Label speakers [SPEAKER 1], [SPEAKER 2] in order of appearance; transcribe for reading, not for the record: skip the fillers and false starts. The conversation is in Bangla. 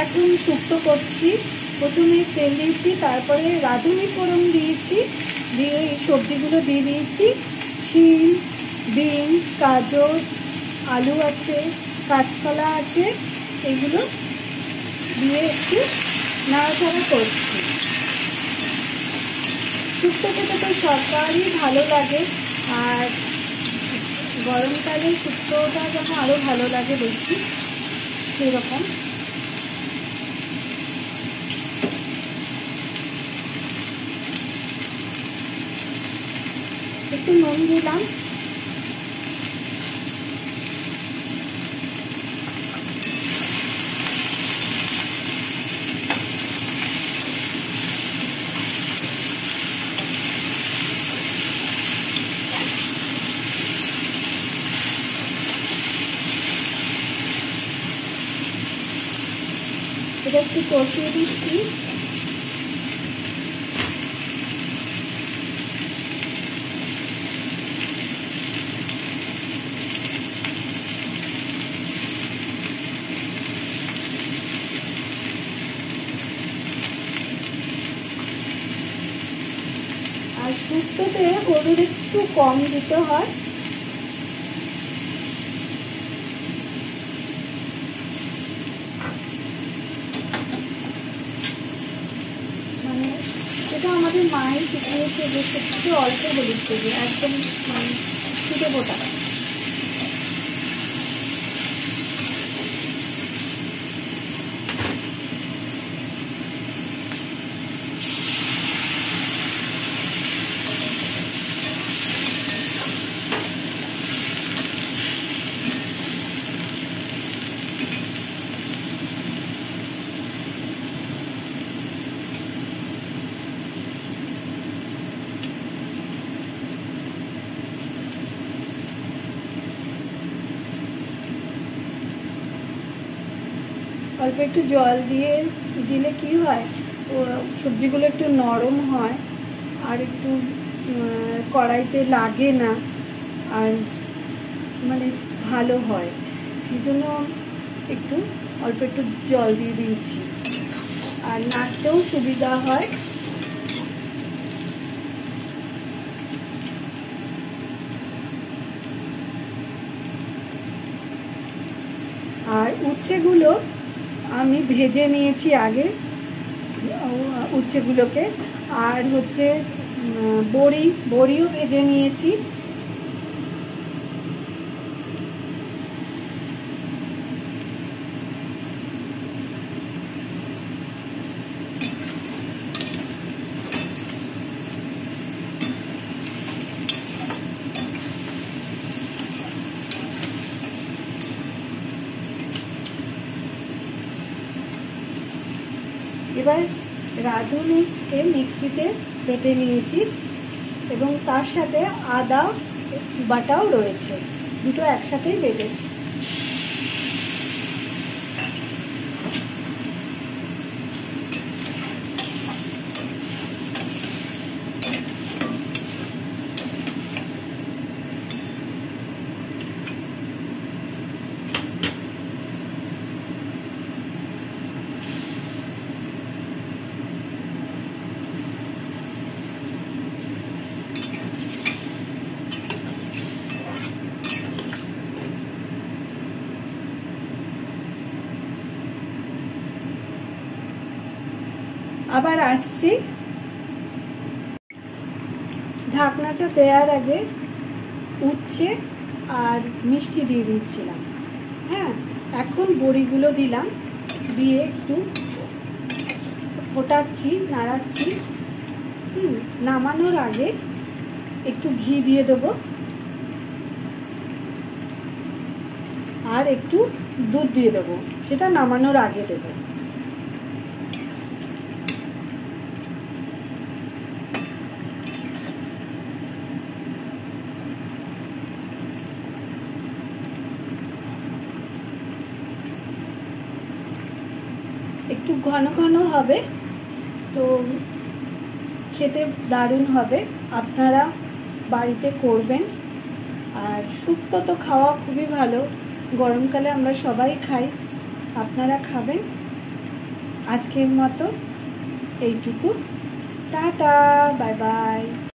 [SPEAKER 1] এখন শুক্তো করছি। প্রথমে তেল দিয়েছি, তারপরে রাঁধুনি ফোড়ন দিয়েছি, দিয়ে এই সবজিগুলো দিয়ে দিয়েছি। শিম, বিনস, গাজর, আলু আছে, কাঁচকলা আছে, এগুলো দিয়ে একটু নাড়াচাড়া করছি। শুক্তো খেতে তো সবারই ভালো লাগে, আর গরমকালে শুক্তোটা যেন আরও ভালো লাগে বেশি, সেরকম। একটু নুন দিলাম, এটা একটু কষিয়ে দিচ্ছি। আর শুক্তোতে হলুদ একটু কম দিতে হয়। মানে এটা আমাদের মাই শিখিয়েছে যে শুক্তো অল্প হলুদ দেবে, একদম মানে ছিটে ফোটা। অল্প একটু জল দিয়ে দিলে কি হয়, ও সবজিগুলো একটু নরম হয়, আর একটু কড়াইতে লাগে না, আর মানে ভালো হয়। সেই জন্য একটু অল্প একটু জল দিয়ে দিয়েছি, আর নাড়তেও সুবিধা হয়। আর উচ্ছেগুলো আমি ভেজে নিয়েছি আগে, উচ্ছেগুলোকে। আর হচ্ছে বড়িও ভেজে নিয়েছি। এবার রাঁধুনিকে মিক্সিতে বেটে নিয়েছি, এবং তার সাথে আদা বাটাও রয়েছে, দুটো একসাথেই বেটেছি। আবার আসছি। ঢাকনাটা দেওয়ার আগে উচ্ছে আর মিষ্টি দিয়ে দিয়েছিলাম। হ্যাঁ, এখন বড়িগুলো দিলাম, দিয়ে একটু ফোটাচ্ছি, নাড়াচ্ছি। নামানোর আগে একটু ঘি দিয়ে দেবো, আর একটু দুধ দিয়ে দেবো, সেটা নামানোর আগে দেবো। একটু ঘন ঘন হবে, তো খেতে দারুণ হবে। আপনারা বাড়িতে করবেন। আর শুক্তো তো খাওয়া খুবই ভালো, গরমকালে আমরা সবাই খাই, আপনারা খাবেন। আজকের মতো এইটুকু। Tata, bye bye.